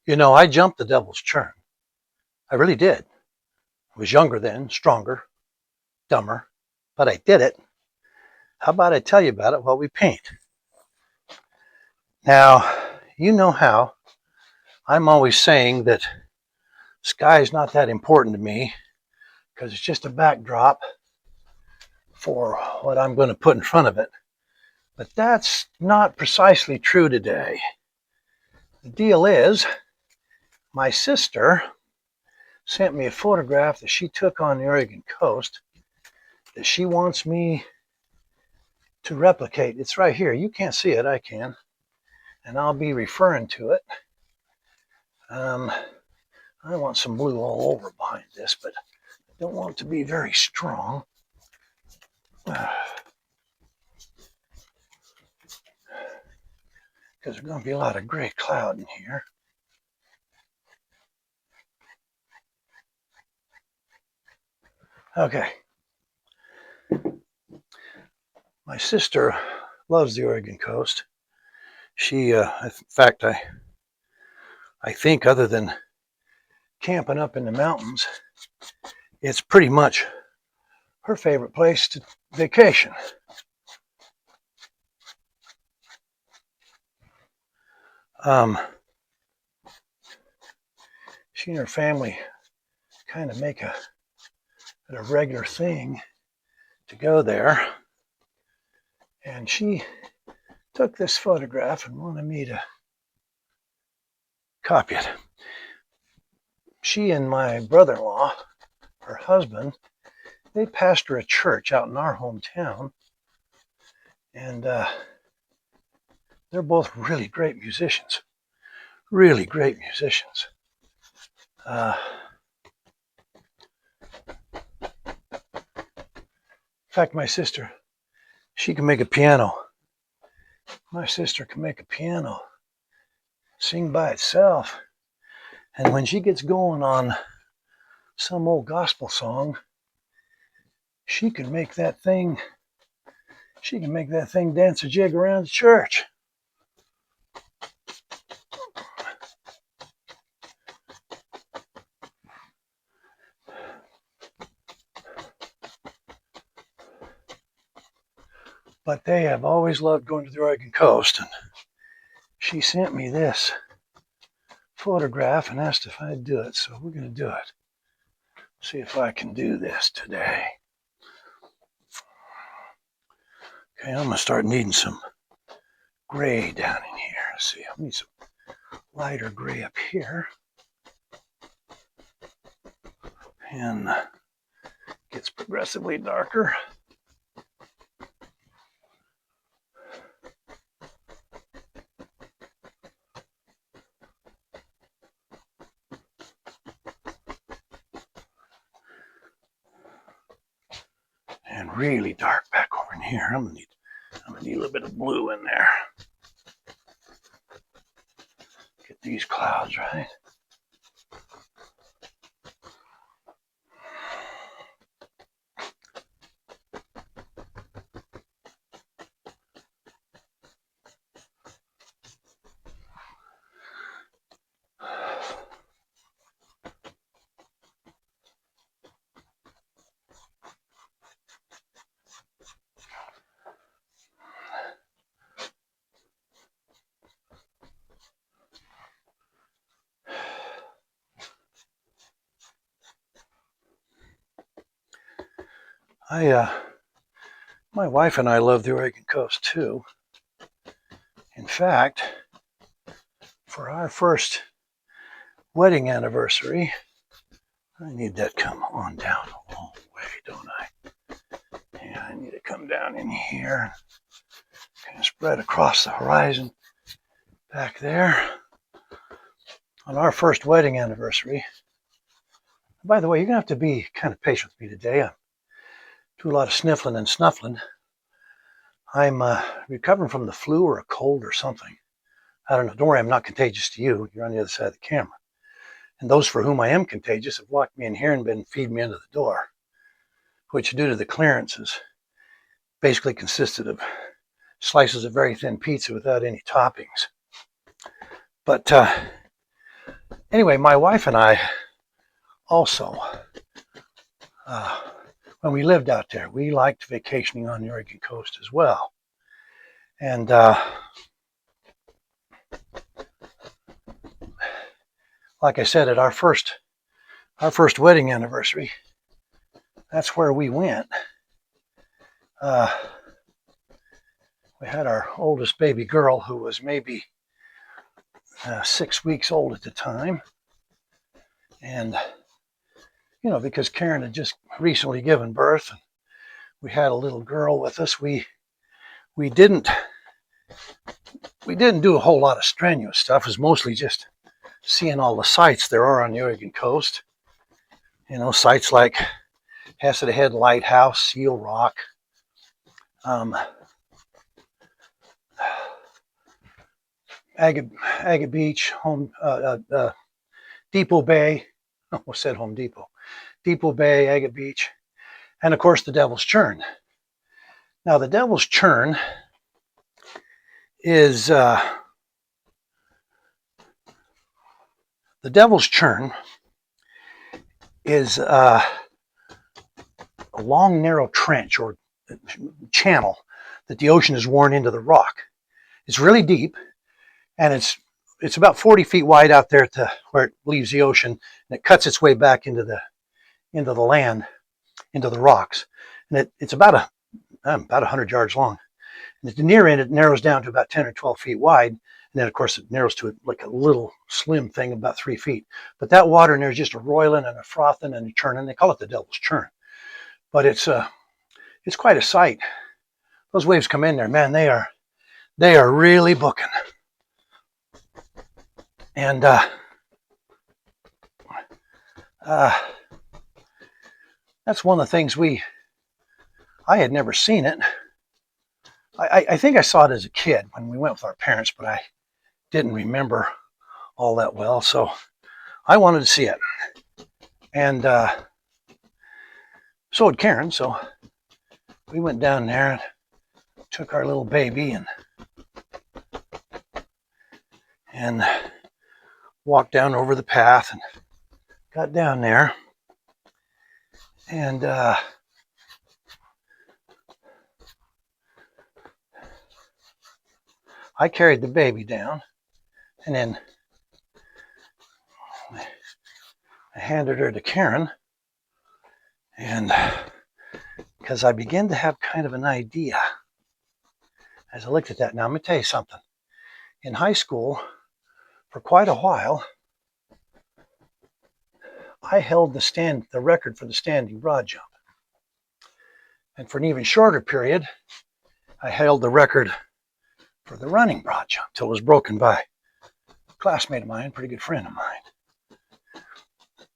You know, I jumped the devil's churn. I really did. I was younger then, stronger, dumber, but I did it. How about I tell you about it while we paint? Now, you know how I'm always saying that sky is not that important to me because it's just a backdrop for what I'm going to put in front of it. But that's not precisely true today. The deal is, my sister sent me a photograph that she took on the Oregon coast that she wants me to replicate. It's right here. You can't see it, I can. And I'll be referring to it. I want some blue all over behind this, but I don't want it to be very strong. Because there's going to be a lot of gray cloud in here. Okay. My sister loves the Oregon coast. She, in fact, I think other than camping up in the mountains, it's pretty much her favorite place to vacation. She and her family kind of make it a regular thing to go there. And she took this photograph and wanted me to copy it. She and my brother-in-law, her husband, they pastor a church out in our hometown. And they're both really great musicians. Really great musicians. In fact, my sister, she can make a piano. My sister can make a piano sing by itself. And when she gets going on some old gospel song, she can make that thing dance a jig around the church. But they have always loved going to the Oregon coast, and she sent me this photograph and asked if I'd do it, so we're going to do it. See if I can do this today. Okay, I'm going to start needing some gray down in here. Let's see, I need some lighter gray up here. And gets progressively darker. And really dark back over in here. I'm gonna need a little bit of blue in there. Get these clouds right. My wife and I love the Oregon coast too. In fact, for our first wedding anniversary, I need that come on down a long way, don't I? Yeah, I need to come down in here, kind of spread across the horizon back there. On our first wedding anniversary, by the way, you're going to have to be kind of patient with me today. I do a lot of sniffling and snuffling. I'm recovering from the flu or a cold or something. I don't know. Don't worry, I'm not contagious to you. You're on the other side of the camera. And those for whom I am contagious have locked me in here and been feeding me under the door, which due to the clearances basically consisted of slices of very thin pizza without any toppings. But Anyway, my wife and I also, when we lived out there, we liked vacationing on the Oregon coast as well. And like I said, at our first wedding anniversary, that's where we went. We had our oldest baby girl, who was maybe 6 weeks old at the time. And, you know, because Karen had just recently given birth, and we had a little girl with us, we didn't do a whole lot of strenuous stuff. It was mostly just seeing all the sights there are on the Oregon coast. You know, sites like Hesed Head Lighthouse, Seal Rock, Agate Beach, Depot Bay. I almost said Home Depot. Depot Bay, Agate Beach, and of course the Devil's Churn. Now the Devil's Churn is a long, narrow trench or channel that the ocean has worn into the rock. It's really deep, and it's about 40 feet wide out there to where it leaves the ocean, and it cuts its way back into the land, into the rocks. And it's about 100 yards long. And at the near end, it narrows down to about 10 or 12 feet wide. And then, of course, it narrows to like a little slim thing about 3 feet. But that water in there is just a roiling and a frothing and a churning. They call it the Devil's Churn. But it's quite a sight. Those waves come in there, man. They are really booking. And that's one of the things I had never seen it. I think I saw it as a kid when we went with our parents, but I didn't remember all that well. So I wanted to see it. And so did Karen. So we went down there and took our little baby and walked down over the path and got down there. And I carried the baby down, and then I handed her to Karen, and because I began to have kind of an idea as I looked at that. Now, I'm going to tell you something. In high school, for quite a while, I held the record for the standing broad jump. And for an even shorter period, I held the record for the running broad jump till it was broken by a classmate of mine, a pretty good friend of mine.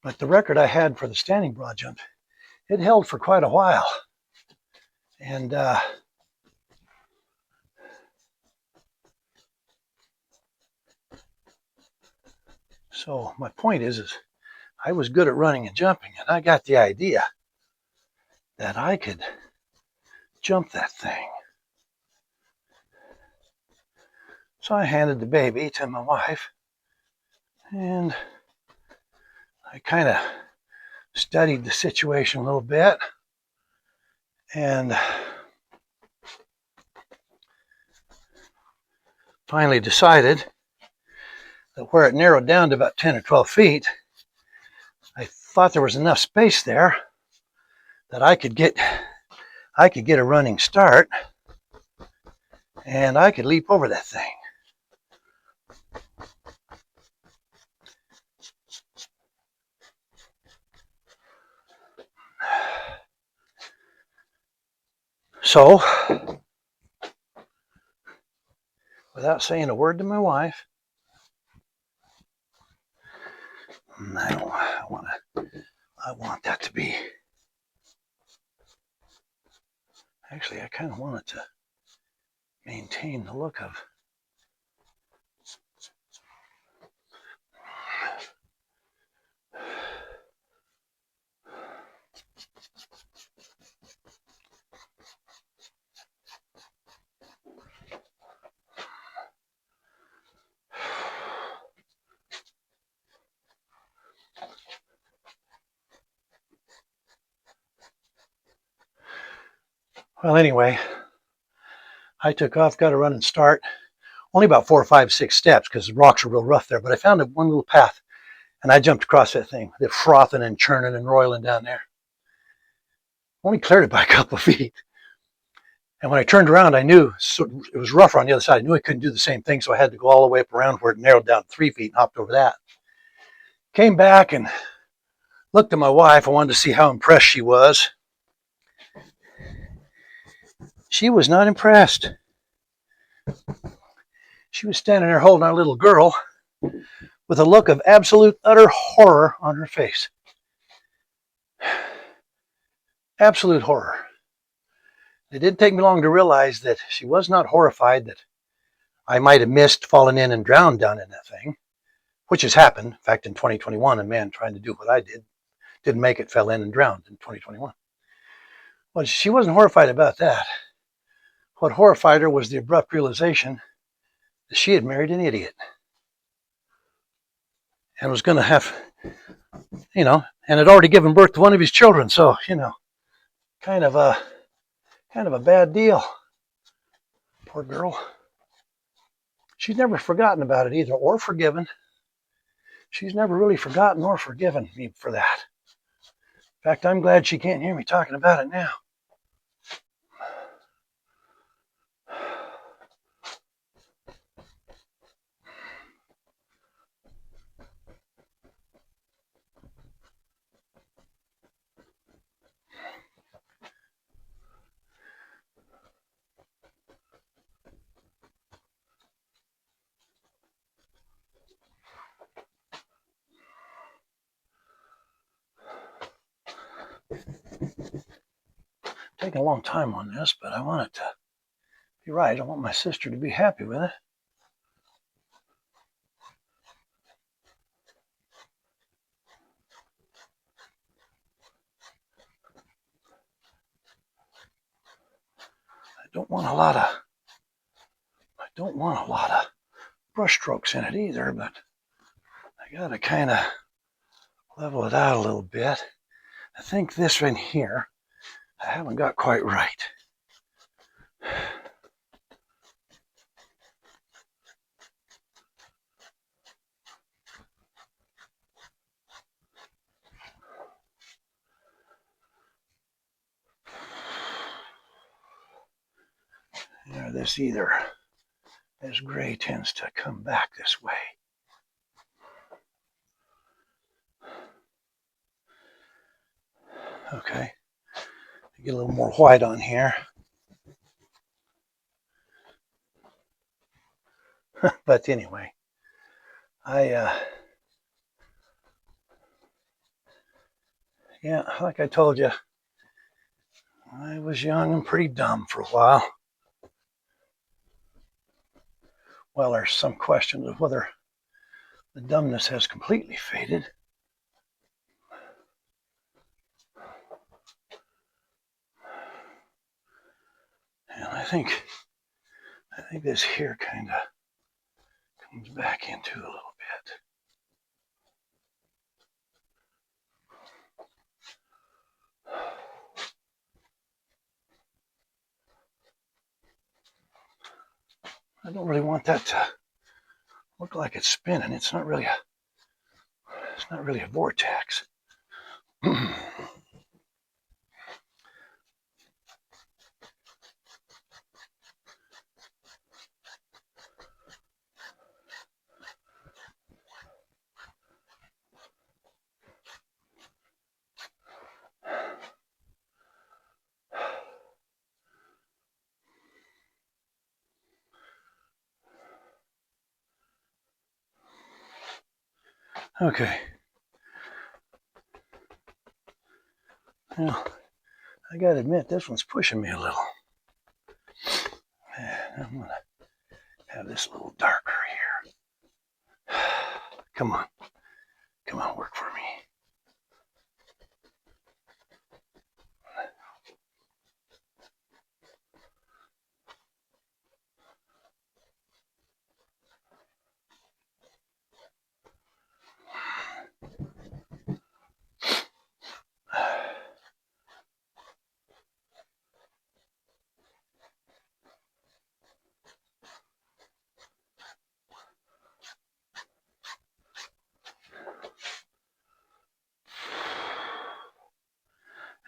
But the record I had for the standing broad jump, it held for quite a while. And so my point is I was good at running and jumping, and I got the idea that I could jump that thing. So I handed the baby to my wife, and I kind of studied the situation a little bit, and finally decided that where it narrowed down to about 10 or 12 feet, I thought there was enough space there that I could get a running start, and I could leap over that thing. So, without saying a word to my wife, I want that to be. Actually, I kind of want it to maintain the look of. Well, anyway, I took off, got a running start. Only about 4 or 5, 6 steps because the rocks are real rough there. But I found one little path, and I jumped across that thing. They're frothing and churning and roiling down there. Only cleared it by a couple of feet. And when I turned around, I knew it was rougher on the other side. I knew I couldn't do the same thing, so I had to go all the way up around where it narrowed down 3 feet and hopped over that. Came back and looked at my wife. I wanted to see how impressed she was. She was not impressed. She was standing there holding our little girl with a look of absolute, utter horror on her face. Absolute horror. It didn't take me long to realize that she was not horrified that I might have missed, fallen in, and drowned down in that thing, which has happened. In fact, in 2021, a man trying to do what I did didn't make it, fell in and drowned in 2021. Well, she wasn't horrified about that. What horrified her was the abrupt realization that she had married an idiot and was going to have, and had already given birth to one of his children. So, kind of a bad deal. Poor girl. She's never forgotten about it either, or forgiven. She's never really forgotten or forgiven me for that. In fact, I'm glad she can't hear me talking about it now. Taking a long time on this, but I want it to be right. I want my sister to be happy with it. I don't want a lot of brush strokes in it either, but I gotta kind of level it out a little bit. I think this one here, I haven't got quite right. This gray tends to come back this way. Okay, get a little more white on here. But anyway, like I told you, I was young and pretty dumb for a while. Well, there's some question of whether the dumbness has completely faded. And I think this here kind of comes back into a little bit. I don't really want that to look like it's spinning. It's not really a vortex. Okay. Well, I gotta admit, this one's pushing me a little. I'm gonna have this a little darker here. Come on, work for me.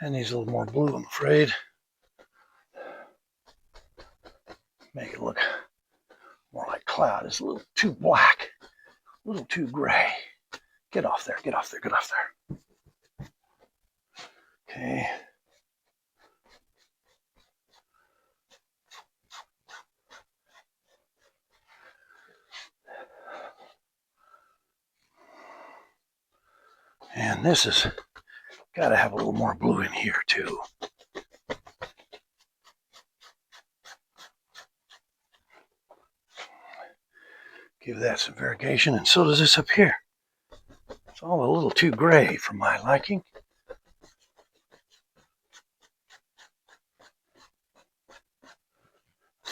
And needs a little more blue, I'm afraid. Make it look more like cloud. It's a little too black, a little too gray. Get off there, get off there, get off there. Okay. And this has got to have a little more blue in here too. Give that some variegation, and so does this up here. It's all a little too gray for my liking.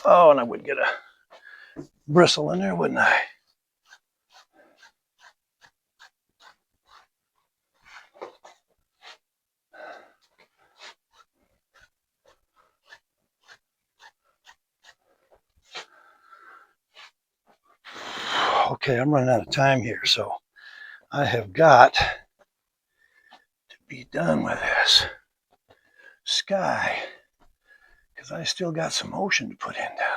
Oh, and I would get a bristle in there, wouldn't I? Okay, I'm running out of time here, so I have got to be done with this sky because I still got some ocean to put in down there.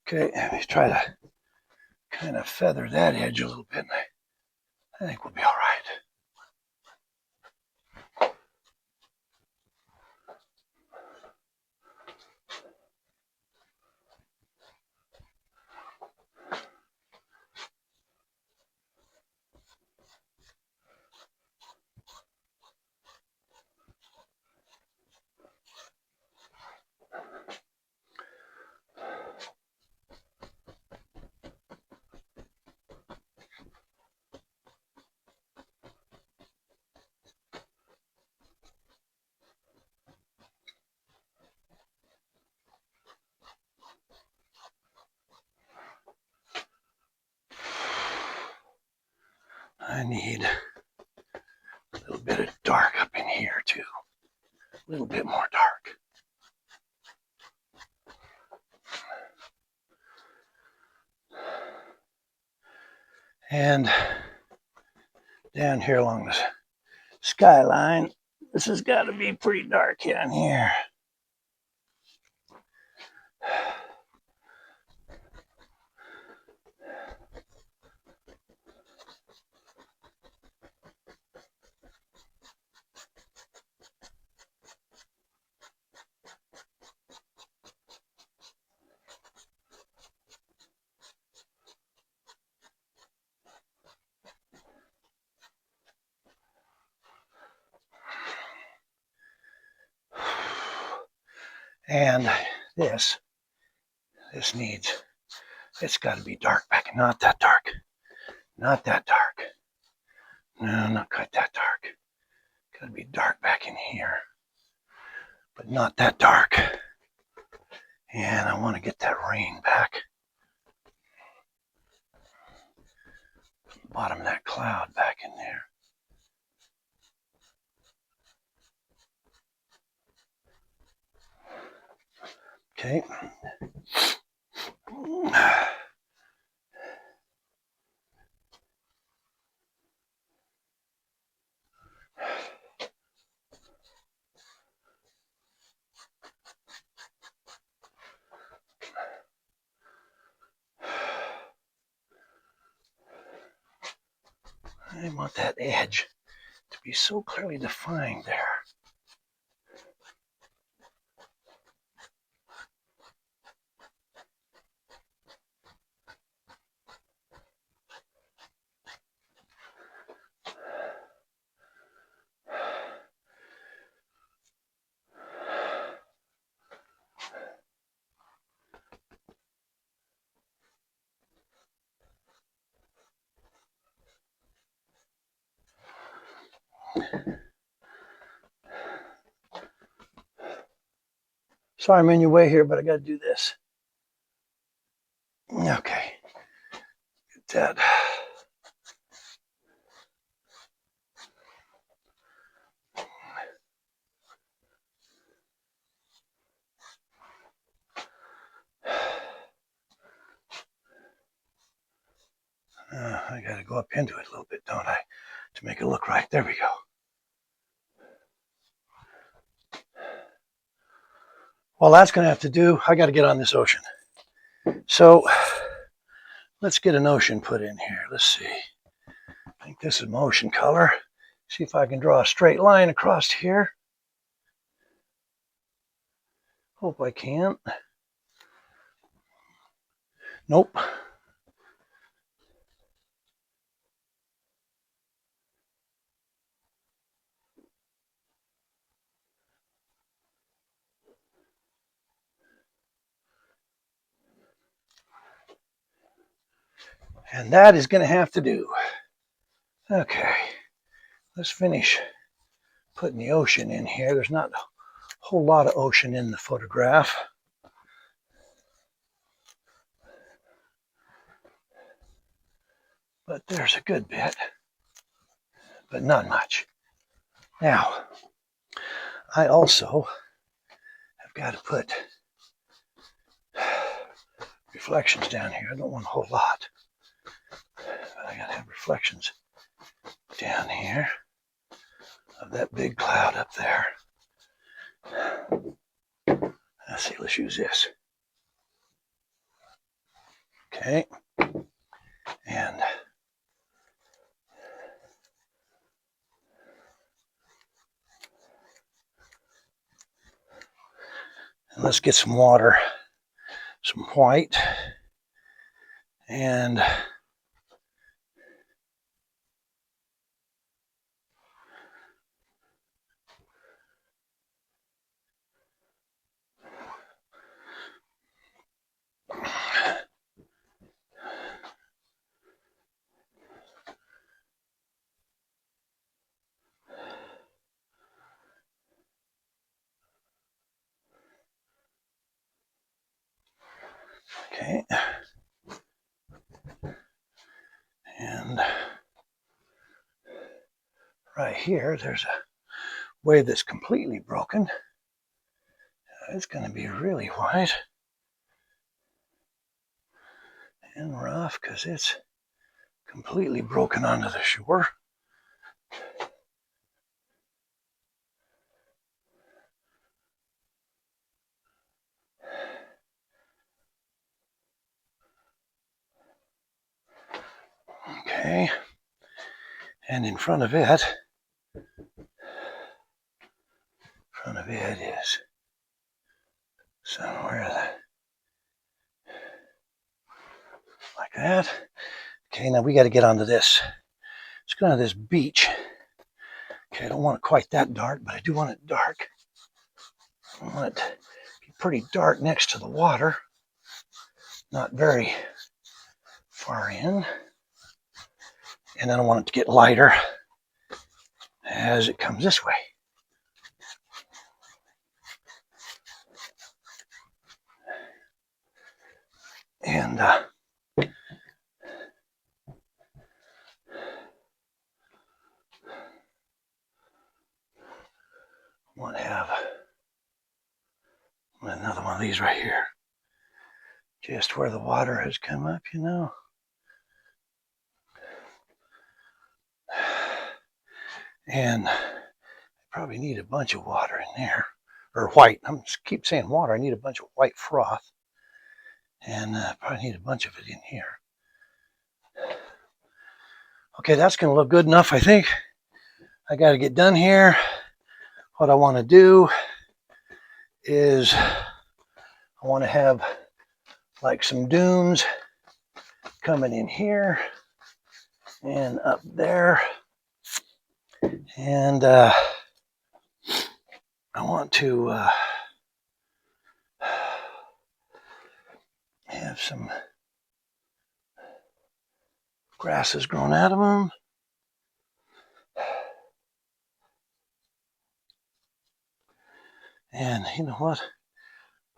Okay, let me try to kind of feather that edge a little bit. I think we'll be all right. I need a little bit of dark up in here too. A little bit more dark. And down here along the skyline, this has got to be pretty dark down here. And this needs, it's got to be dark back, not that dark, not that dark. No, not quite that dark. Got to be dark back in here, but not that dark. And I want to get that rain back. Bottom of that cloud back in there. Okay. I want that edge to be so clearly defined there. Sorry I'm in your way here, but I got to do this. Okay. Get that. I got to go up into it a little bit, don't I? To make it look right. There we go. Well, that's going to have to do. I got to get on this ocean. So let's get an ocean put in here. Let's see. I think this is my ocean color. See if I can draw a straight line across here. Hope I can. Nope. And that is going to have to do. Okay. Let's finish putting the ocean in here. There's not a whole lot of ocean in the photograph. But there's a good bit. But not much. Now, I also have got to put reflections down here. I don't want a whole lot. But I got to have reflections down here of that big cloud up there. Let's see, let's use this. Okay. And let's get some water, some white, and okay. And right here, there's a wave that's completely broken. It's going to be really white and rough because it's completely broken onto the shore. Okay. And in front of it is somewhere like that. Okay, now we got to get onto this. Let's go to this beach. Okay, I don't want it quite that dark, but I do want it dark. I want it to be pretty dark next to the water, not very far in. And then I want it to get lighter as it comes this way. And I want to have another one of these right here. Just where the water has come up, you know. And I probably need a bunch of water in there. Or white. I keep saying water. I need a bunch of white froth. And probably need a bunch of it in here. Okay, that's going to look good enough, I think. I got to get done here. What I want to do is I want to have like some dunes coming in here and up there. And I want to have some grasses grown out of them. And you know what?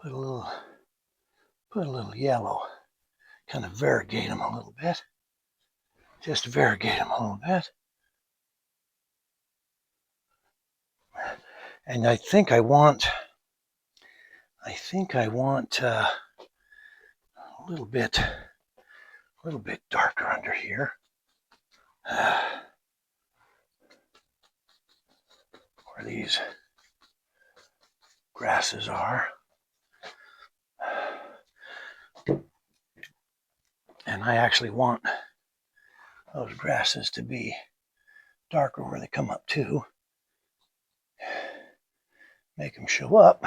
Put a little yellow. Kind of variegate them a little bit. Just variegate them a little bit. And I think I want a little bit darker under here. Where these grasses are. And I actually want those grasses to be darker where they come up too. Make them show up.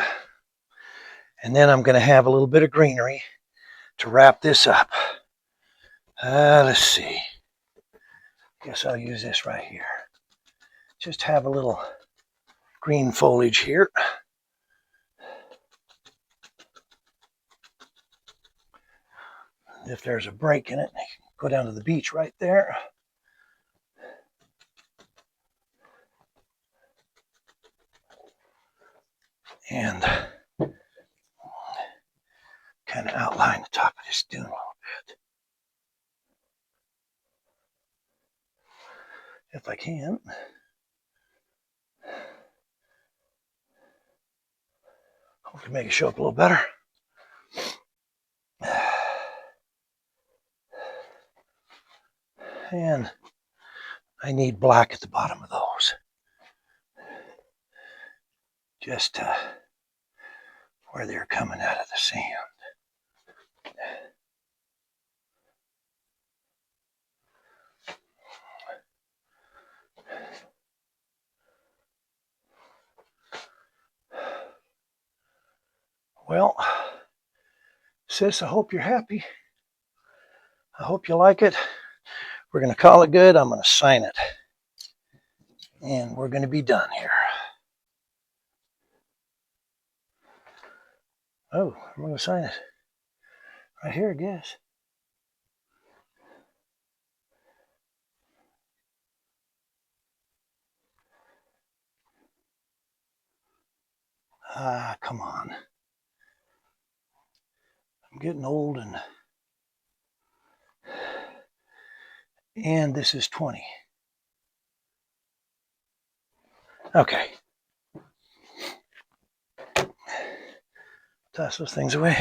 And then I'm going to have a little bit of greenery to wrap this up. Let's see. Guess I'll use this right here. Just have a little green foliage here. If there's a break in it, go down to the beach right there. And kind of outline the top of this dune a little bit. If I can. Hopefully make it show up a little better. And I need black at the bottom of those. Just where they're coming out of the sand. Well, sis, I hope you're happy. I hope you like it. We're going to call it good. I'm going to sign it. And we're going to be done here. Oh, I'm going to sign it. Right here, I guess. Come on. I'm getting old and this is 20. Okay. Toss those things away.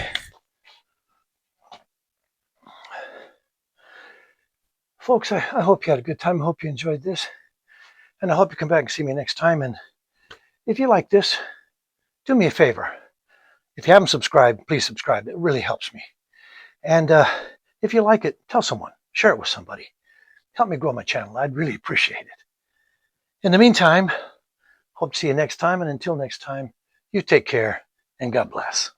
Folks, I hope you had a good time. I hope you enjoyed this. And I hope you come back and see me next time. And if you like this, do me a favor. If you haven't subscribed, please subscribe. It really helps me. And if you like it, tell someone. Share it with somebody. Help me grow my channel. I'd really appreciate it. In the meantime, hope to see you next time. And until next time, you take care and God bless.